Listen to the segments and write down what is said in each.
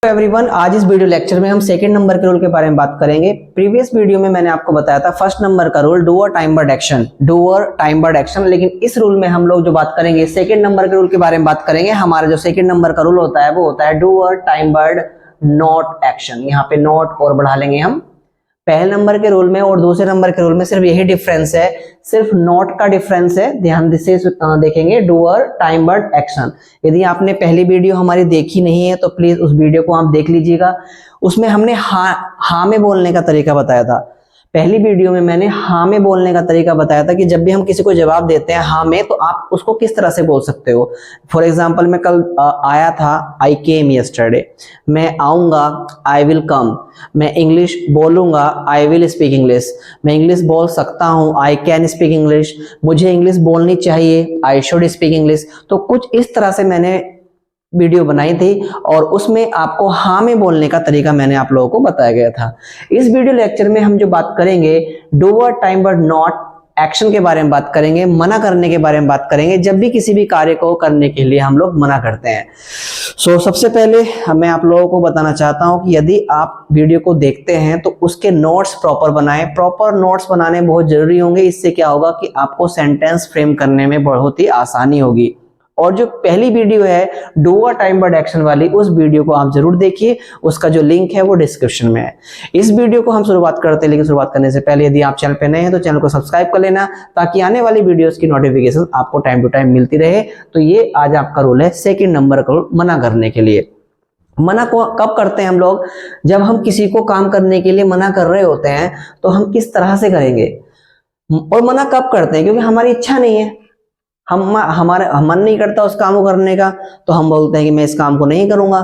Everyone, आज इस video lecture में हम सेकंड नंबर के रूल के बारे में बात करेंगे। प्रीवियस वीडियो में मैंने आपको बताया था फर्स्ट नंबर का रूल डू और टाइम वर्ड एक्शन, डू और टाइम वर्ड एक्शन। लेकिन इस रूल में हम लोग जो बात करेंगे सेकंड नंबर के रूल के बारे में बात करेंगे। हमारा जो सेकंड नंबर का रूल होता है वो होता है डू और टाइम वर्ड नॉट एक्शन। यहाँ पे नॉट और बढ़ा लेंगे हम। पहले नंबर के रूल में और दूसरे नंबर के रूल में सिर्फ यही डिफरेंस है, सिर्फ नॉट का डिफरेंस है। ध्यान से देखेंगे डू और टाइम वर्ड एक्शन। यदि आपने पहली वीडियो हमारी देखी नहीं है तो प्लीज उस वीडियो को आप देख लीजिएगा। उसमें हमने हाँ में बोलने का तरीका बताया था। पहली वीडियो में मैंने हाँ में बोलने का तरीका बताया था कि जब भी हम किसी को जवाब देते हैं हाँ में, तो आप उसको किस तरह से बोल सकते हो। फॉर एग्जाम्पल, मैं कल आया था, आई केम यस्टरडे। मैं आऊंगा, आई विल कम। मैं इंग्लिश बोलूंगा, आई विल स्पीक इंग्लिश। मैं इंग्लिश बोल सकता हूं, आई कैन स्पीक इंग्लिश। मुझे इंग्लिश बोलनी चाहिए, आई शुड स्पीक इंग्लिश। तो कुछ इस तरह से मैंने वीडियो बनाई थी और उसमें आपको हाँ में बोलने का तरीका मैंने आप लोगों को बताया गया था। इस वीडियो लेक्चर में हम जो बात करेंगे डू और टाइम वर्ड नॉट एक्शन के बारे में बात करेंगे, मना करने के बारे में बात करेंगे। जब भी किसी भी कार्य को करने के लिए हम लोग मना करते हैं। सबसे पहले मैं आप लोगों को बताना चाहता हूं कि यदि आप वीडियो को देखते हैं तो उसके नोट्स प्रॉपर बनाएं। प्रॉपर नोट्स बनाने बहुत जरूरी होंगे। इससे क्या होगा कि आपको सेंटेंस फ्रेम करने में बहुत ही आसानी होगी। और जो पहली वीडियो है डू और टाइम वर्ड एक्शन वाली, उस वीडियो को आप जरूर देखिए। उसका जो लिंक है वो डिस्क्रिप्शन में है। इस वीडियो को हम शुरुआत करते हैं, लेकिन शुरुआत करने से पहले यदि आप चैनल पे नए हैं तो चैनल को सब्सक्राइब कर लेना, ताकि आने वाली वीडियोस की नोटिफिकेशन आपको टाइम टू टाइम मिलती रहे। तो ये आज आपका रूल है, सेकेंड नंबर का रूल, मना करने के लिए। मना को कब करते हैं हम लोग? जब हम किसी को काम करने के लिए मना कर रहे होते हैं तो हम किस तरह से करेंगे। और मना कब करते हैं? क्योंकि हमारी इच्छा नहीं है, हमारा मन नहीं करता उस काम को करने का, तो हम बोलते हैं कि मैं इस काम को नहीं करूंगा,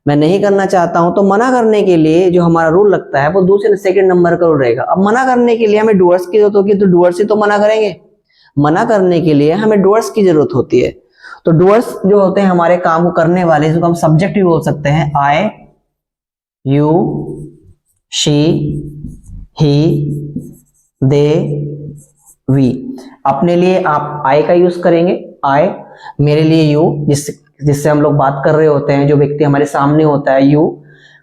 मैं नहीं करना चाहता हूं। तो मना करने के लिए जो हमारा रूल लगता है वो दूसरे सेकंड नंबर का रूल रहेगा। अब मना करने के लिए हमें डूअर्स की जरूरत होगी, तो डूअर्स से तो मना करेंगे। मना करने के लिए हमें डूअर्स की जरूरत होती है। तो डूअर्स जो होते हैं हमारे काम को करने वाले, जिसको हम सब्जेक्ट भी बोल सकते हैं। I, you, she, he, they, we. अपने लिए आप आई का यूज करेंगे, आई। मेरे लिए यू, जिससे हम लोग बात कर रहे होते हैं, जो व्यक्ति हमारे सामने होता है, यू।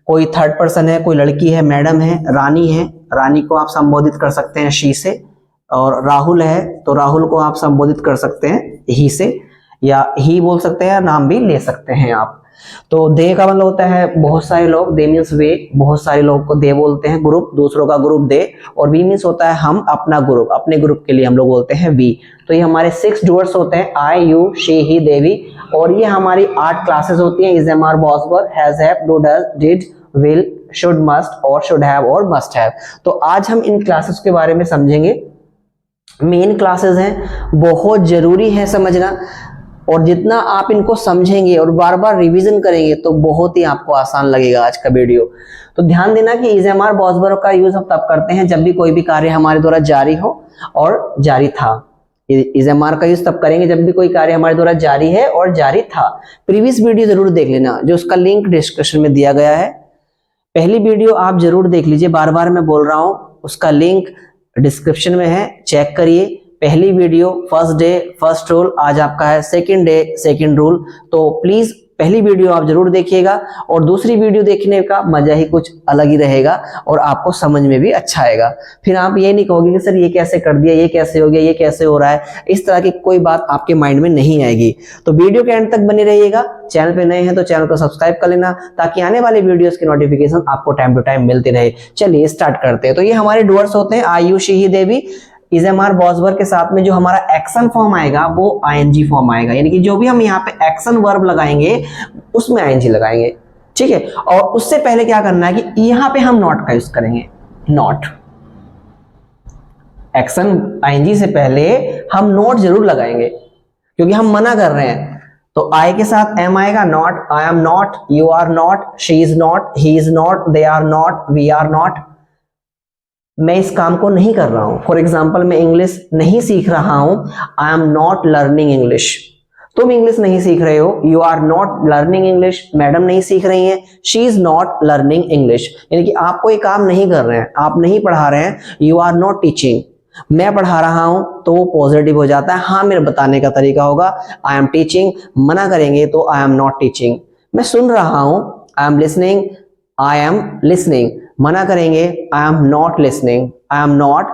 कोई थर्ड पर्सन है, कोई लड़की है, मैडम है, रानी है, रानी को आप संबोधित कर सकते हैं शी से। और राहुल है तो राहुल को आप संबोधित कर सकते हैं ही से, या ही बोल सकते हैं, नाम भी ले सकते हैं आप। तो दे का मतलब होता है बहुत सारे लोग, दे मीन्स वे, बहुत सारे लोग को दे बोलते हैं, ग्रुप, दूसरों का ग्रुप दे। और वी मीन्स होता है हम, अपना ग्रुप, अपने ग्रुप के लिए हम लोग बोलते हैं वी। तो ये हमारे 6 डूअर्स होते हैं, I, you, she, he, they, we. और ये हमारी 8 क्लासेस होती हैं, is, am, are, was, were, has, have, do, does, did, will, should, must और शुड हैव और मस्ट हैव। तो आज हम इन क्लासेस के बारे में समझेंगे। मेन क्लासेस हैं, बहुत जरूरी है समझना। और जितना आप इनको समझेंगे और बार बार रिवीजन करेंगे तो बहुत ही आपको आसान लगेगा आज का वीडियो। तो ध्यान देना कि इज, एम, आर, वॉज, वर का यूज हम तब करते हैं जब भी कोई भी कार्य हमारे द्वारा जारी हो और जारी था। इज, एम, आर का यूज तब करेंगे जब भी कोई कार्य हमारे द्वारा जारी है और जारी था। प्रीवियस वीडियो जरूर देख लेना, जो उसका लिंक डिस्क्रिप्शन में दिया गया है। पहली वीडियो आप जरूर देख लीजिए, बार बार मैं बोल रहा हूं, उसका लिंक डिस्क्रिप्शन में है, चेक करिए। पहली video first day first rule, आज आपका है सेकंड डे सेकंड रूल। तो प्लीज पहली वीडियो आप जरूर देखिएगा, और दूसरी वीडियो देखने का मजा ही कुछ अलग ही रहेगा और आपको समझ में भी अच्छा आएगा। फिर आप ये नहीं कहोगे कि सर ये कैसे कर दिया, ये कैसे हो गया, ये कैसे हो रहा है, इस तरह की कोई बात आपके माइंड में नहीं आएगी। तो वीडियो के एंड तक बने रहिएगा। चैनल पे नए हैं तो चैनल को सब्सक्राइब कर लेना, ताकि आने वाले वीडियोस की नोटिफिकेशन आपको टाइम टू टाइम मिलती रहे। चलिए स्टार्ट करते हैं। तो ये हमारे डूअर्स होते हैं, I, you, she, he, they, we. Is, am, are, was, were के साथ में जो हमारा एक्शन फॉर्म आएगा वो आईएनजी फॉर्म आएगा, यानी कि जो भी हम यहाँ पे एक्शन वर्ब लगाएंगे उसमें आईएनजी लगाएंगे। ठीक है। और उससे पहले क्या करना है कि यहाँ पे हम नॉट का यूज करेंगे। नॉट, एक्शन आईएनजी से पहले हम नॉट जरूर लगाएंगे, क्योंकि हम मना कर रहे हैं। तो आई के साथ एम आएगा, not. I am not, you are not, she is not, he is not, they are not, we are not. मैं इस काम को नहीं कर रहा हूं। फॉर एग्जाम्पल, मैं इंग्लिश नहीं सीख रहा हूं, I am not learning English. तुम इंग्लिश नहीं सीख रहे हो, you are not learning English. Madam नहीं सीख रही हैं, she is not learning English. यानी कि आप कोई काम नहीं कर रहे हैं, आप नहीं पढ़ा रहे हैं, यू आर नॉट टीचिंग। मैं पढ़ा रहा हूं तो वो पॉजिटिव हो जाता है, हाँ मेरे बताने का तरीका होगा, आई एम टीचिंग। मना करेंगे तो आई एम नॉट टीचिंग। मैं सुन रहा हूं, I am listening, I am listening. मना करेंगे आई am not listening, I am not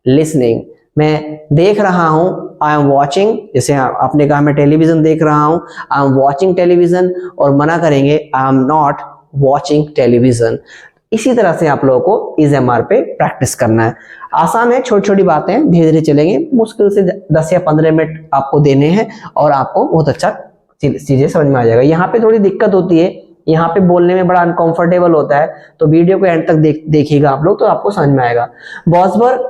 listening. मैं देख रहा हूं, आई एम वॉचिंग, जैसे आपने कहा मैं टेलीविजन देख रहा हूं, आई एम वॉचिंग टेलीविजन, और मना करेंगे आई एम नॉट वॉचिंग टेलीविजन। इसी तरह से आप लोगों को इस एमआर पे प्रैक्टिस करना है। आसान है, छोटी छोटी बातें धीरे धीरे चलेंगे, मुश्किल से 10 या 15 मिनट आपको देने हैं और आपको बहुत अच्छा चीजें समझ में आ जाएगा। यहाँ पे थोड़ी दिक्कत होती है, यहाँ पे बोलने में बड़ा अनकंफर्टेबल होता है, तो वीडियो को एंड तक देखिएगा आप लोग, तो आपको समझ में आएगा। बॉसवर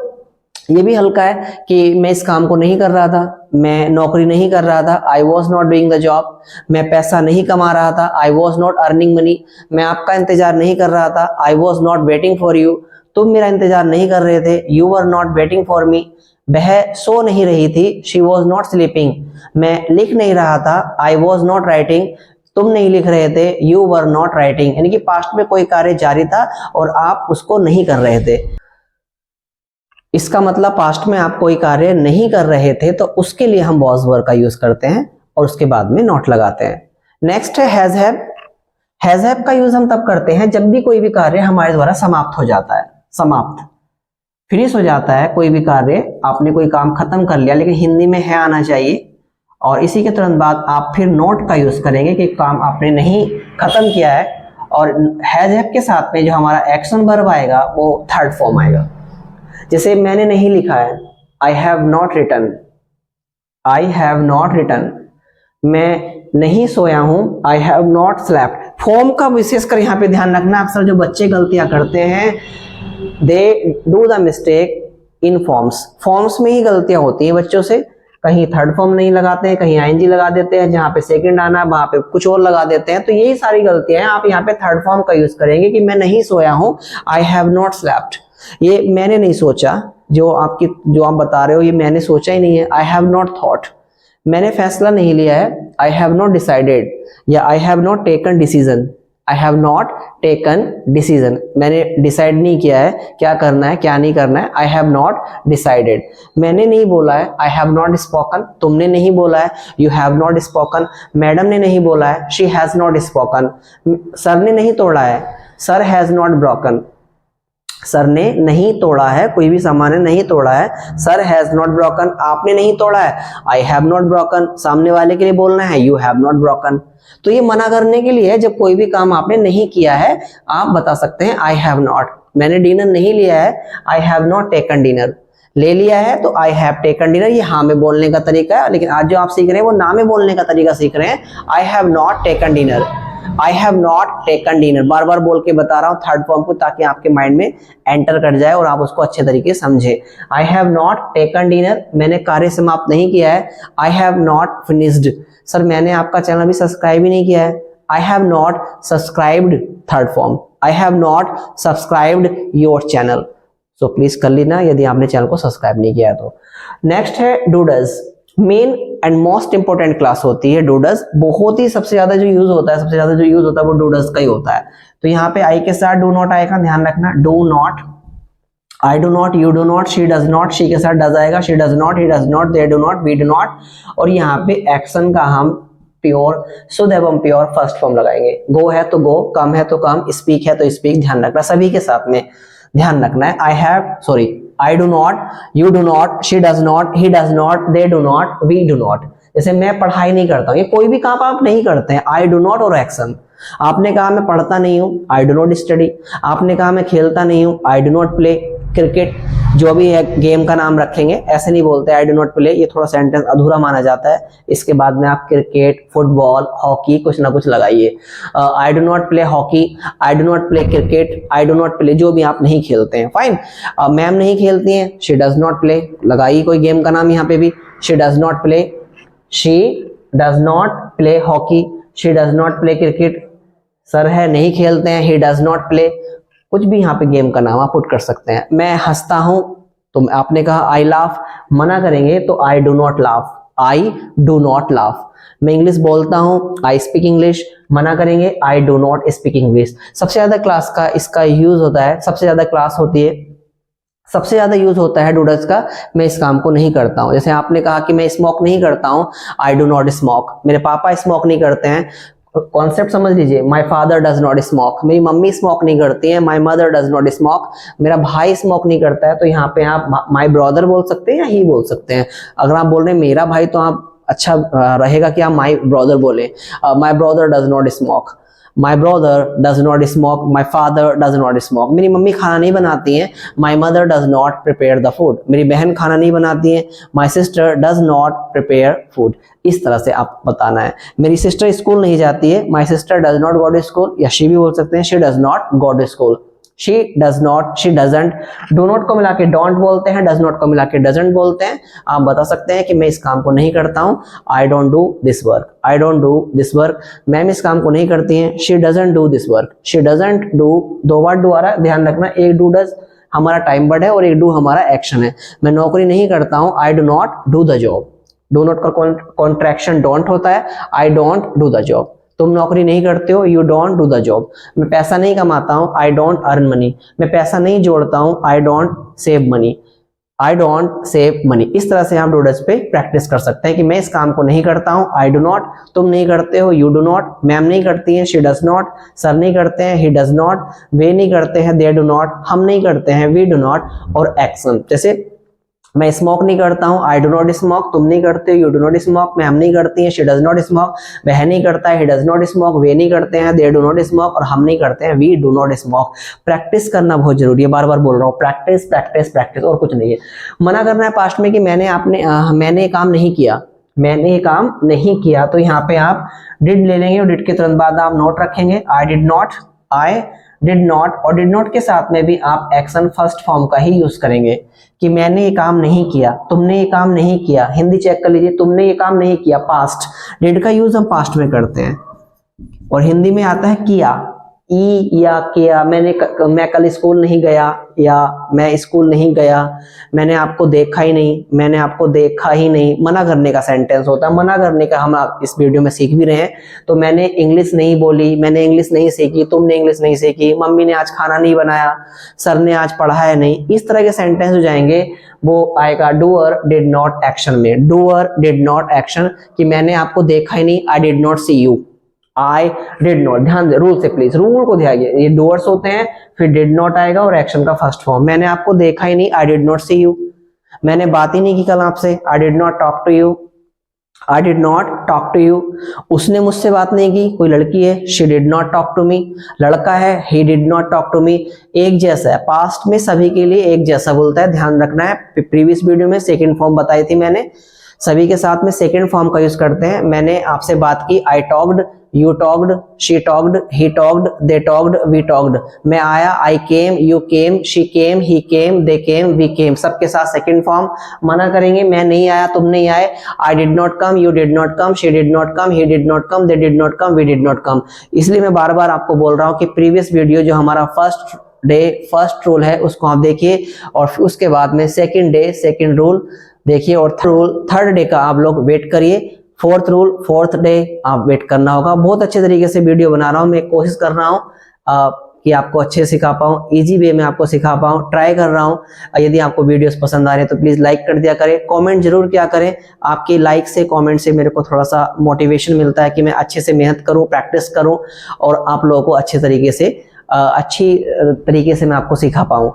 ये भी हल्का है कि मैं इस काम को नहीं कर रहा था, मैं नौकरी नहीं कर रहा था, I was not doing the job, मैं पैसा नहीं कमा रहा था, I was not earning money, मैं आपका इंतजार नहीं कर रहा था, I was not waiting for you, तुम मेरा इंतजार नहीं कर रहे थे, you were not waiting for me, वह सो नहीं रही थी, शी वॉज नॉट स्लीपिंग, मैं लिख नहीं रहा था, आई वॉज नॉट राइटिंग, तुम नहीं लिख रहे थे, यू वर नॉट राइटिंग। यानी कि पास्ट में कोई कार्य जारी था और आप उसको नहीं कर रहे थे। इसका मतलब पास्ट में आप कोई कार्य नहीं कर रहे थे, तो उसके लिए हम वॉज वर्ब का यूज करते हैं और उसके बाद में नॉट लगाते हैं। नेक्स्ट है हैज हैव। हैज हैव का यूज हम तब करते हैं जब भी कोई भी कार्य हमारे द्वारा समाप्त हो जाता है, समाप्त फिनिश हो जाता है कोई भी कार्य, आपने कोई काम खत्म कर लिया, लेकिन हिंदी में है आना चाहिए, और इसी के तुरंत बाद आप फिर नॉट का यूज करेंगे कि काम आपने नहीं खत्म किया है, और हैज हैव के साथ में जो हमारा एक्शन वर्ब आएगा वो थर्ड फॉर्म आएगा। जैसे मैंने नहीं लिखा है, I have not written, I have not written, मैं नहीं सोया हूं, I have not slept. Form का विशेषकर यहाँ पे ध्यान रखना, अक्सर जो बच्चे गलतियां करते हैं, they do the mistake in forms, forms में ही गलतियां होती हैं बच्चों से, कहीं थर्ड फॉर्म नहीं लगाते हैं, कहीं आईएनजी लगा देते हैं, जहां पे सेकंड आना वहां पे कुछ और लगा देते हैं, तो यही सारी गलतियां हैं। आप यहाँ पे थर्ड फॉर्म का यूज करेंगे कि मैं नहीं सोया हूं, आई हैव नॉट स्लेप्ट, ये मैंने नहीं सोचा, जो आप बता रहे हो ये मैंने सोचा ही नहीं है, आई हैव नॉट थॉट, मैंने फैसला नहीं लिया है, आई हैव नॉट डिसाइडेड, या आई have not taken decision, I have not taken decision, मैंने डिसाइड नहीं किया है क्या करना है क्या नहीं करना है, आई हैव नॉट डिसाइडेड। मैंने नहीं बोला है, आई हैव नॉट स्पोकन, तुमने नहीं बोला है, you have not spoken, madam ने नहीं बोला है, she has not spoken, sir ने नहीं तोड़ा है, sir has not broken, sir ने नहीं तोड़ा है, कोई भी सामान नहीं तोड़ा है, सर हैज नॉट ब्रोकन, आपने नहीं तोड़ा है, आई हैव नॉट ब्रोकन, सामने वाले के लिए बोलना है, यू हैव नॉट ब्रोकन। तो ये मना करने के लिए, जब कोई भी काम आपने नहीं किया है आप बता सकते हैं आई हैव नॉट। मैंने डिनर नहीं लिया है, I have not taken dinner, ले लिया है तो आई हैव टेकन डिनर, ये हाँ में बोलने का तरीका है, लेकिन आज जो आप सीख रहे हैं वो ना में बोलने का तरीका सीख रहे हैं। I have not taken dinner, I have not taken dinner, बार बार बोल के बता रहा हूँ थर्ड फॉर्म को, ताकि आपके माइंड में एंटर कर जाए और आप उसको अच्छे तरीके से समझे। आई हैव नॉट टेकन डिनर, मैंने कार्य समाप्त नहीं किया है, I have not finished, sir मैंने आपका चैनल भी सब्सक्राइब ही नहीं किया है, I have not subscribed, third form, I have not subscribed your channel, so please कर लेना यदि आपने चैनल को सब्सक्राइब नहीं किया तो। नेक्स्ट है do does, main and most important class होती है डू डज, बहुत ही सबसे ज्यादा जो यूज होता है, सबसे ज्यादा जो यूज होता है वो डू डज का ही होता है। तो यहाँ पे आई के साथ डू नॉट आएगा, ध्यान रखना, do not, I do not, you do not, she does not, she के साथ डज आएगा, she does not, he does not, they do not, we do not, और यहाँ पे एक्शन का हम प्योर शुद्ध एवं प्योर फर्स्ट फॉर्म लगाएंगे। गो है तो गो, कम है तो कम, स्पीक है तो स्पीक, ध्यान रखना सभी के साथ में ध्यान रखना है। I have, sorry, I do not, you do not, she does not, he does not, they do not, we do not। जैसे मैं पढ़ाई नहीं करता हूँ, ये कोई भी काम आप नहीं करते हैं, I do not और एक्शन। आपने कहा मैं पढ़ता नहीं हूँ, I do not study। आपने कहा मैं खेलता नहीं हूँ, I do not play cricket, जो भी है गेम का नाम रखेंगे, ऐसे नहीं बोलते I do not play, ये थोड़ा सेंटेंस अधूरा माना जाता है। इसके बाद में आप क्रिकेट, फुटबॉल, हॉकी कुछ ना कुछ लगाइए। I do not play hockey, I do not play cricket, I do not play जो भी आप नहीं खेलते हैं, फाइन। मैम नहीं खेलती हैं, she does not play, लगाइए कोई गेम का नाम यहाँ पे भी, she does not play, she does not play hockey, she does not play cricket, sir है नहीं खेलते हैं, he does not play, कुछ भी यहाँ पे गेम का नाम आप पुट कर सकते हैं। मैं हंसता हूं, तो आपने कहा आई लाफ, मना करेंगे तो आई do not laugh, I do not laugh. मैं इंग्लिश बोलता हूं, आई स्पीक इंग्लिश, मना करेंगे आई डू नॉट स्पीक इंग्लिश। सबसे ज्यादा क्लास का इसका यूज होता है, सबसे ज्यादा क्लास होती है, सबसे ज्यादा यूज होता है डूडल्स का, मैं इस काम को नहीं करता हूं। जैसे आपने कहा कि मैं स्मोक नहीं करता हूं, आई डू नॉट स्मोक, मेरे पापा स्मोक नहीं करते हैं, कॉन्सेप्ट समझ लीजिए। My father does not smoke, मेरी मम्मी स्मोक नहीं करती है। My mother does not smoke, मेरा भाई स्मोक नहीं करता है। तो यहाँ पे आप माय ब्रदर बोल सकते हैं या ही बोल सकते हैं। अगर आप बोल रहे हैं मेरा भाई तो आप अच्छा रहेगा कि आप माय ब्रदर बोले। My brother does not smoke, my brother does not smoke, my father does not smoke. मेरी मम्मी खाना नहीं बनाती है। My mother does not prepare the food, मेरी बहन खाना नहीं बनाती है। My sister does not prepare food. इस तरह से आप बताना है। मेरी सिस्टर स्कूल नहीं जाती है। My sister does not go to school, या शी भी बोल सकते हैं, she does not go to school. She does not, she doesn't. Do not को मिला के डोंट बोलते हैं, डज नॉट को मिला के डजंट बोलते हैं। आप बता सकते हैं कि मैं इस काम को नहीं करता हूं, I don't do this work, I don't do this work. Ma'am इस काम को नहीं करती हैं, she doesn't do this work, she doesn't do. दो बार डू आ रहा है, ध्यान रखना। एक डू डज हमारा टाइम वर्ड है और एक डू हमारा एक्शन है। मैं नौकरी नहीं करता हूं, आई do not do the job. Do not का कॉन्ट्रैक्शन डोंट होता है, I don't do the job. तुम नौकरी नहीं करते हो, you don't do the job. मैं पैसा नहीं कमाता हूं, आई डोंट अर्न मनी। मैं पैसा नहीं जोड़ता हूं, I don't save money, I don't save money. इस तरह से आप डूडज पे प्रैक्टिस कर सकते हैं कि मैं इस काम को नहीं करता हूं, आई डू नॉट। तुम नहीं करते हो, यू डू नॉट। मैम नहीं करती हैं, शी डज नॉट। सर नहीं करते हैं, ही डज नॉट। वे नहीं करते हैं, दे डू नॉट। हम नहीं करते हैं, वी डू नॉट। और एक्शन, जैसे मैं स्मोक नहीं करता हूं, आई डू नॉट स्मोक। तुम नहीं करते हो, you do not smoke. Ma'am नहीं करती है, शी डज नॉट स्मोक। वह नहीं करता है, ही डज नॉट स्मोक। वे नहीं करते हैं, दे डू नॉट स्मोक। और हम नहीं करते हैं, we do not smoke. Practice करना बहुत जरूरी है, बार बार बोल रहा हूँ, प्रैक्टिस प्रैक्टिस प्रैक्टिस, और कुछ नहीं है। मना करना है पास्ट में कि मैंने ये काम नहीं किया, मैंने ये काम नहीं किया। तो यहाँ पे आप डिड ले लेंगे और डिड के तुरंत बाद आप नोट रखेंगे, आई did not, I did not. और डिड नॉट के साथ में भी आप एक्शन फर्स्ट फॉर्म का ही यूज करेंगे कि मैंने ये काम नहीं किया, तुमने ये काम नहीं किया। हिंदी चेक कर लीजिए, तुमने ये काम नहीं किया, पास्ट। डिड का यूज हम पास्ट में करते हैं और हिंदी में आता है किया, ई या किया। मैं कल स्कूल नहीं गया, या मैं स्कूल नहीं गया। मैंने आपको देखा ही नहीं, मैंने आपको देखा ही नहीं। मना करने का सेंटेंस होता है। मना करने का हम आप इस वीडियो में सीख भी रहे हैं। तो मैंने इंग्लिश नहीं बोली, मैंने इंग्लिश नहीं सीखी, तुमने इंग्लिश नहीं सीखी, मम्मी ने आज खाना नहीं बनाया, सर ने आज पढ़ाया नहीं। इस तरह के सेंटेंस हो जाएंगे, वो आएगा डूअर डिड नॉट एक्शन में। डूअर डिड नॉट एक्शन, कि मैंने आपको देखा ही नहीं, I did not see you, I did not. ध्यान दे रूल से, प्लीज रूल को ध्यान। ये डूअर्स होते हैं, फिर डिड नॉट आएगा और एक्शन का फर्स्ट फॉर्म। मैंने आपको देखा ही नहीं, I did not see you. मैंने बात ही नहीं की कल आपसे, I did not talk to you, I did not talk to you. उसने मुझसे बात नहीं की, कोई लड़की है, she did not talk to me. लड़का है, he did not talk to me. एक जैसा है, पास्ट में सभी के लिए एक जैसा बोलता है, ध्यान रखना है। प्रीवियस वीडियो में सेकंड फॉर्म बताई थी मैंने, सभी के साथ में सेकंड फॉर्म का यूज करते हैं। मैंने आपसे बात की, I talked, you talked, she talked, he talked, they talked, we talked. मैं आया, I came, you came, she came, he came, they came, we came. सबके साथ सेकंड फॉर्म। मना करेंगे, मैं नहीं आया, तुम नहीं आए, I did not come, you did not come, she did not come, he did not come, they did not come, we did not come. इसलिए मैं बार बार आपको बोल रहा हूं कि प्रीवियस वीडियो जो हमारा फर्स्ट डे फर्स्ट रूल है उसको आप देखिए, और उसके बाद में सेकंड डे सेकंड रूल देखिए, और थर्ड डे का आप लोग वेट करिए। फोर्थ रूल फोर्थ डे आप वेट करना होगा। बहुत अच्छे तरीके से वीडियो बना रहा हूं, मैं कोशिश कर रहा हूं कि आपको अच्छे से सिखा पाऊं, इजी वे में आपको सिखा पाऊं, ट्राई कर रहा हूं। यदि आपको वीडियोस पसंद आ रहे हैं तो प्लीज लाइक कर दिया करें, कमेंट जरूर किया करें। आपके लाइक से, कमेंट से मेरे को थोड़ा सा मोटिवेशन मिलता है कि मैं अच्छे से मेहनत करूं, प्रैक्टिस करूं और आप लोगों को अच्छे तरीके से मैं आपको सिखा पाऊं।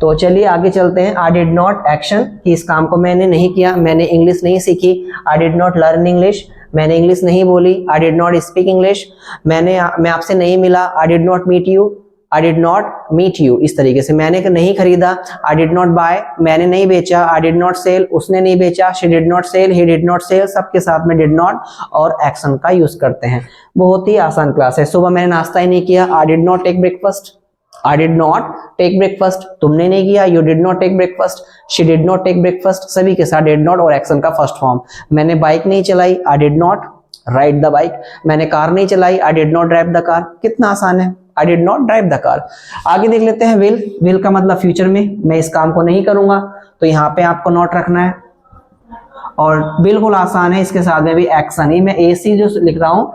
तो चलिए आगे चलते हैं। आई डिड नॉट एक्शन, कि इस काम को मैंने नहीं किया, मैंने इंग्लिश नहीं सीखी। I did not learn English, मैंने इंग्लिश नहीं बोली। I did not speak English, मैं आपसे नहीं मिला। I did not meet you, I did not meet you. इस तरीके से मैंने नहीं खरीदा, आई डिड नॉट बाय, मैंने नहीं बेचा। आई डिड नॉट सेल, उसने नहीं बेचा। She did not sell, he did not sell. सबके साथ में डिड नॉट और एक्शन का यूज करते हैं। बहुत ही आसान क्लास है। सुबह मैंने नाश्ता ही नहीं किया, I did not take breakfast, I did not take breakfast. तुमने नहीं किया, you did not take breakfast, she did not take breakfast. सभी के साथ डिड नॉट और एक्शन का फर्स्ट फॉर्म। मैंने बाइक नहीं चलाई, I did not ride the bike. मैंने कार नहीं चलाई, I did not drive the car. कितना आसान है, I did not drive the car. आगे देख लेते हैं विल। विल का मतलब फ्यूचर में, मैं इस काम को नहीं करूंगा, तो यहाँ पे आपको नोट रखना है और बिल्कुल आसान है। इसके साथ में भी एक्शन ही, मैं एसी जो लिख रहा हूँ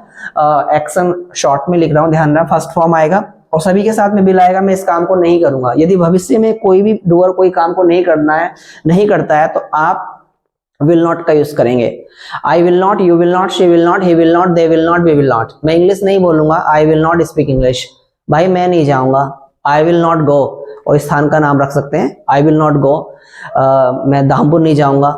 एक्शन शॉर्ट में लिख रहा हूँ, ध्यान रखना फर्स्ट फॉर्म आएगा और सभी के साथ में बिल आएगा। मैं इस काम को नहीं करूंगा। यदि भविष्य में कोई भी डूअर कोई काम को नहीं करता है तो आप विल नॉट का यूज करेंगे। I will not, you will not, she will not, he will not, they will not, we will not. मैं इंग्लिश नहीं बोलूंगा, I will not speak English. भाई मैं नहीं जाऊंगा, आई विल नॉट गो, और स्थान का नाम रख सकते हैं, आई विल नॉट गो। मैं धामपुर नहीं जाऊंगा,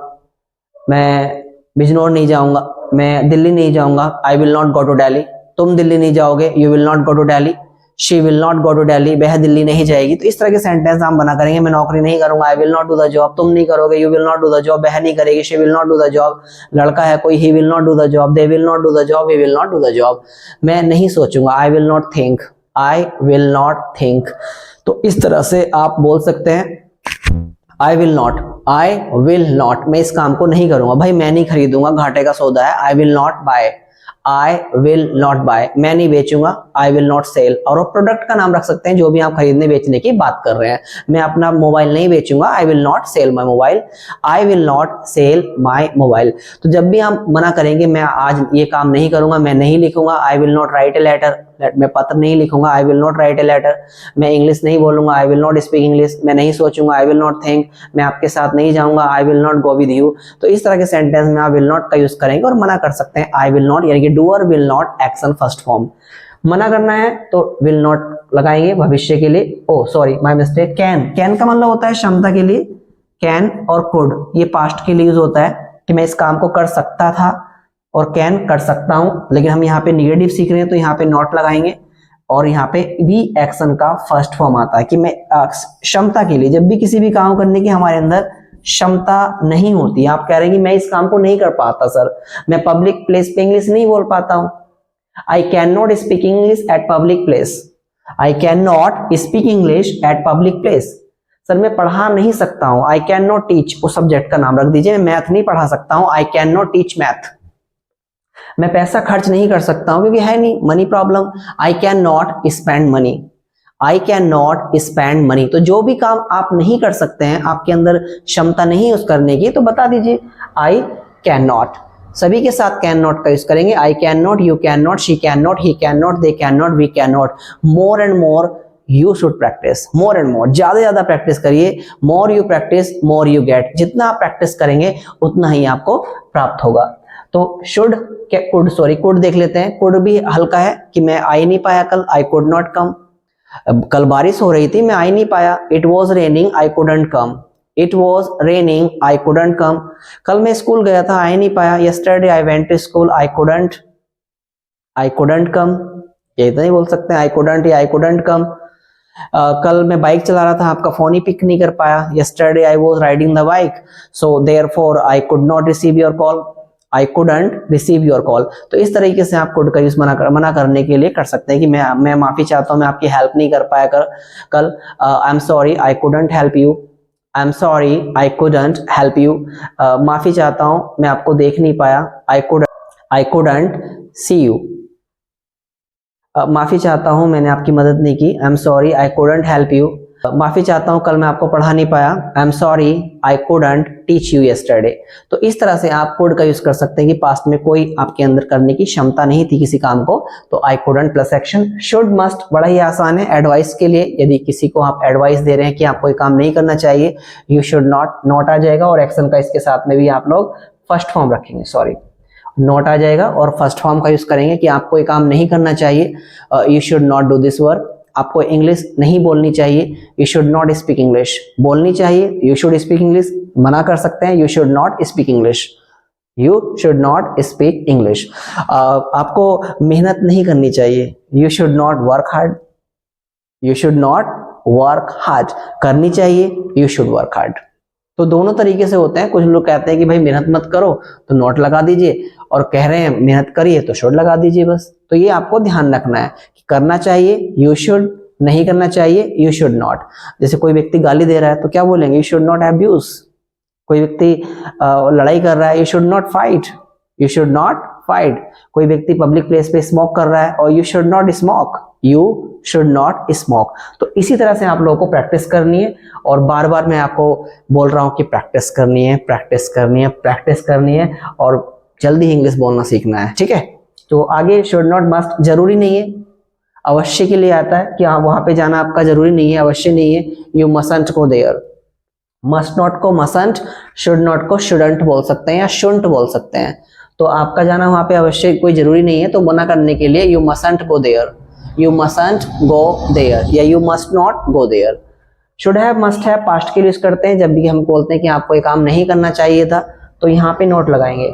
मैं बिजनौर नहीं जाऊंगा, मैं दिल्ली नहीं जाऊंगा, I will not go to Delhi. तुम दिल्ली नहीं जाओगे, you will not go to Delhi. She will not go to Delhi, वह दिल्ली नहीं जाएगी। तो इस तरह के सेंटेंस हम बना करेंगे। मैं नौकरी नहीं करूंगा, I will not do the job. तुम नहीं करोगे, you will not do the job, वह नहीं करेगी, she will not do the job. लड़का है कोई, he will not do the job, they will not do the job, we will not do the job. मैं नहीं सोचूंगा, I will not think, I will not think. तो इस तरह से आप बोल सकते हैं I will not, I will not, मैं इस काम को नहीं करूंगा। भाई मैं नहीं खरीदूंगा, घाटे का सौदा है, I will not buy, I will not buy, मैं नहीं बेचूंगा, आई विल नॉट सेल। और प्रोडक्ट का नाम रख सकते हैं जो भी आप खरीदने बेचने की बात कर रहे हैं। मैं अपना मोबाइल नहीं बेचूंगा, I will not sell my mobile, I will not sell my mobile. तो जब भी हम मना करेंगे मैं आज ये काम नहीं करूंगा, मैं नहीं लिखूंगा, I will not write a letter, मैं पत्र नहीं लिखूंगा, I will not write a letter. मैं इंग्लिश नहीं बोलूंगा, I will not speak English. मैं नहीं सोचूंगा, आई विल नॉट थिंक। मैं आपके साथ नहीं जाऊंगा, I will not go with you. तो इस तरह के सेंटेंस में आप विल नॉट का यूज करेंगे और मना कर सकते हैं आई विल नॉट, यानी कि doer will not action first form. मना करना है तो विल नॉट लगाएंगे भविष्य के लिए। Oh sorry my mistake, can, can का मतलब होता है क्षमता के लिए, कैन और कुड ये पास्ट के लिए यूज होता है कि मैं इस काम को कर सकता था, और कैन कर सकता हूं। लेकिन हम यहाँ पे निगेटिव सीख रहे हैं तो यहाँ पे नॉट लगाएंगे, और यहाँ पे भी एक्शन का फर्स्ट फॉर्म आता है कि मैं क्षमता के लिए, जब भी किसी भी काम करने की हमारे अंदर क्षमता नहीं होती, आप कह रहे हैं कि मैं इस काम को नहीं कर पाता सर, मैं पब्लिक प्लेस पे इंग्लिश नहीं बोल पाता हूं, आई can not speak English at public place, I can not speak English at public place. Sir मैं पढ़ा नहीं सकता हूं, आई कैन नॉट टीच, उस सब्जेक्ट का नाम रख दीजिए, मैं मैथ नहीं पढ़ा सकता हूं, आई कैन नॉट टीच मैथ। मैं पैसा खर्च नहीं कर सकता हूं क्योंकि है नहीं, money problem, I can not spend money, I can not spend money. तो जो भी काम आप नहीं कर सकते हैं, आपके अंदर क्षमता नहीं उस करने की, तो बता दीजिए आई कैन नॉट। सभी के साथ कैन नॉट का यूज करेंगे, I can not, you can not, she can not, he can not, they can not, we can not. More and more you should practice, more and more, ज्यादा ज्यादा practice करिए। More you practice more you get, जितना आप practice करेंगे उतना ही आपको प्राप्त होगा। तो शुड, कुड, सॉरी कुड देख लेते हैं। कुड भी हल्का है कि मैं आ ही नहीं पाया कल, आई कुड नॉट कम। कल बारिश हो रही थी, मैं आ ही नहीं पाया, it was raining, I couldn't come, it was raining, I couldn't come. कल मैं स्कूल गया था, आ ही नहीं पाया, yesterday I went to school, I couldn't come. ये तो नहीं बोल सकते आई कुडंट या आई कुडंट कम। कल मैं बाइक चला रहा था, आपका फोन ही पिक नहीं कर पाया, yesterday I was riding the bike, so therefore I could not receive your call, I couldn't receive your call. तो इस तरीके से आप कुड का यूज मना करने के लिए कर सकते हैं कि मैं माफी चाहता हूं, मैं आपकी हेल्प नहीं कर पाया कल, I am sorry I couldn't help you, I am sorry I couldn't help you. माफी चाहता हूं, मैं आपको देख नहीं पाया, आई कुडंट सी यू। माफी चाहता हूं, मैंने आपकी मदद नहीं की, I am sorry I couldn't help you. माफी चाहता हूं, कल मैं आपको पढ़ा नहीं पाया, I am sorry I couldn't teach you yesterday. तो इस तरह से आप कुड का यूज कर सकते हैं कि पास्ट में कोई आपके अंदर करने की क्षमता नहीं थी किसी काम को, तो I couldn't plus action. Should, must बड़ा ही आसान है एडवाइस के लिए, यदि किसी को आप एडवाइस दे रहे हैं कि आप कोई काम नहीं करना चाहिए, यू शुड नॉट, नॉट आ जाएगा, और एक्शन का इसके साथ में भी आप लोग फर्स्ट फॉर्म रखेंगे, सॉरी नॉट आ जाएगा, और फर्स्ट फॉर्म का यूज करेंगे कि आपको कोई काम नहीं करना चाहिए, you should not do this work. आपको इंग्लिश नहीं बोलनी चाहिए, you should not speak English. बोलनी चाहिए, यू शुड स्पीक इंग्लिश। मना कर सकते हैं, you should not speak English, you should not speak English. आपको मेहनत नहीं करनी चाहिए, you should not work hard, you should not work hard. करनी चाहिए, यू शुड वर्क हार्ड। तो दोनों तरीके से होते हैं। कुछ लोग कहते हैं कि भाई मेहनत मत करो तो नॉट लगा दीजिए, और कह रहे हैं मेहनत करिए तो शुड लगा दीजिए बस। तो ये आपको ध्यान रखना है कि करना चाहिए यू शुड, नहीं करना चाहिए यू शुड नॉट। जैसे कोई व्यक्ति गाली दे रहा है तो क्या बोलेंगे, यू शुड नॉट अब्यूज। कोई व्यक्ति लड़ाई कर रहा है, you should not fight, you should not fight. कोई व्यक्ति पब्लिक प्लेस पे स्मोक कर रहा है, और you should not smoke, you should not smoke. तो इसी तरह से आप लोगों को प्रैक्टिस करनी है, और बार बार मैं आपको बोल रहा हूं कि प्रैक्टिस करनी है, प्रैक्टिस करनी है, प्रैक्टिस करनी है, और जल्दी ही इंग्लिश बोलना सीखना है, ठीक है। तो आगे शुड नॉट मस्ट जरूरी नहीं है, अवश्य के लिए आता है कि हाँ वहां पे जाना आपका जरूरी नहीं है, अवश्य नहीं है, you mustn't go there, must not को मसंट, शुड नॉट को शुडंट बोल सकते हैं या शुंट बोल सकते हैं। तो आपका जाना वहां पे अवश्य कोई जरूरी नहीं है, तो मना करने के लिए you mustn't go there, you mustn't go there या you must not go there. Should have must have past के लिए यूज करते हैं जब भी हम बोलते हैं कि आपको ये काम नहीं करना चाहिए था, तो यहाँ पे नोट लगाएंगे,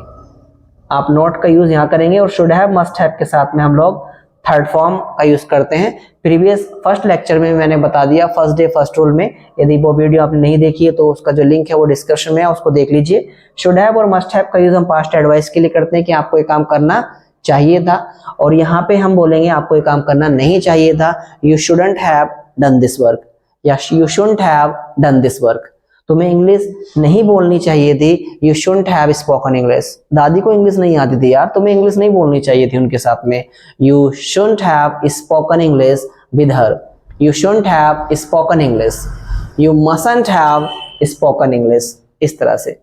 आप नोट का यूज यहाँ करेंगे। और शुड हैव मस्ट हैव के साथ में हम लोग थर्ड फॉर्म का यूज करते हैं। प्रीवियस फर्स्ट लेक्चर में मैंने बता दिया फर्स्ट डे फर्स्ट रूल में, यदि वो वीडियो आपने नहीं देखी है तो उसका जो लिंक है वो डिस्क्रिप्शन में है, उसको देख लीजिए। शुड हैव और मस्ट हैव का यूज हम पास्ट एडवाइस के लिए करते हैं कि आपको ये काम करना चाहिए था, और यहाँ पे हम बोलेंगे आपको ये काम करना नहीं चाहिए था, you shouldn't have done this work या you shouldn't have done this work. तुम्हें इंग्लिश नहीं बोलनी चाहिए थी, you shouldn't have spoken English. दादी को इंग्लिश नहीं आती थी यार, तुम्हें इंग्लिश नहीं बोलनी चाहिए थी उनके साथ में, you shouldn't have spoken English with her, you shouldn't have spoken English, you mustn't have spoken English. इस तरह से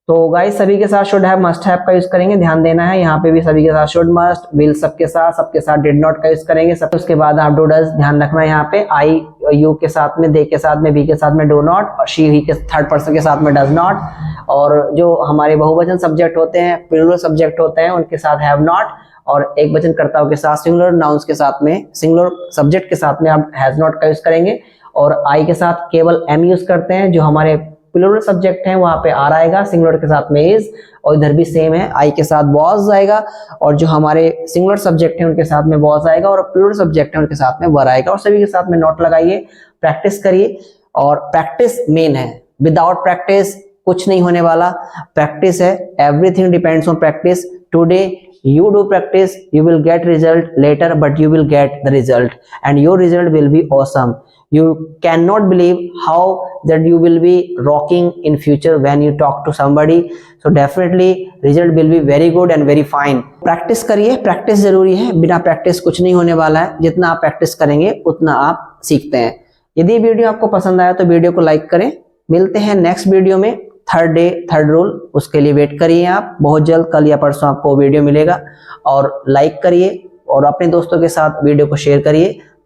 तो गाइस सभी के साथ शुड हैव मस्ट हैव का यूज करेंगे, ध्यान देना है। यहाँ पे भी सभी के साथ शुड मस्ट, विल सबके साथ डिड नॉट का यूज करेंगे सब। उसके बाद आप डू डज ध्यान रखना है, यहाँ पे आई यू के साथ में, दे के साथ में, बी के साथ में डू नॉट, और शी ही के थर्ड पर्सन के साथ में डज नॉट, और जो हमारे बहुवचन सब्जेक्ट होते हैं, प्लूरल सब्जेक्ट होते हैं, उनके साथ हैव नॉट, और एक वचन कर्ताओं के साथ सिंगुलर नाउन्स के साथ में, सिंगुलर सब्जेक्ट के साथ में आप हैज नॉट का यूज करेंगे। और आई के साथ केवल एम यूज करते हैं, जो हमारे प्लूरल सब्जेक्ट है वहां पे आर आएगा, सिंगुलर के साथ में इज, और इधर भी सेम है, आई के साथ वॉज आएगा, और जो हमारे सिंगुलर सब्जेक्ट है उनके साथ में वॉज आएगा, और प्लूरल सब्जेक्ट है उनके साथ में वर आएगा। और सभी के साथ में नोट लगाइए, प्रैक्टिस करिए, और प्रैक्टिस मेन है, विदाउट प्रैक्टिस कुछ नहीं होने वाला। प्रैक्टिस है, everything depends on practice. Today you do practice, you will get result later, but you will get the result and your result will be awesome. You cannot believe how that you will be rocking in future when you talk to somebody, so definitely result will be very good and very fine. practice करिए, practice जरूरी है, बिना practice कुछ नहीं होने वाला है। जितना आप practice करेंगे उतना आप सीखते हैं। यदि वीडियो आपको पसंद आया तो वीडियो को लाइक करें। मिलते हैं नेक्स्ट वीडियो में, थर्ड डे थर्ड रूल, उसके लिए वेट करिए आप, बहुत जल्द कल या परसों आपको वीडियो मिलेगा। और लाइक करिए और अपने दोस्तों के साथ वीडियो को शेयर करिए।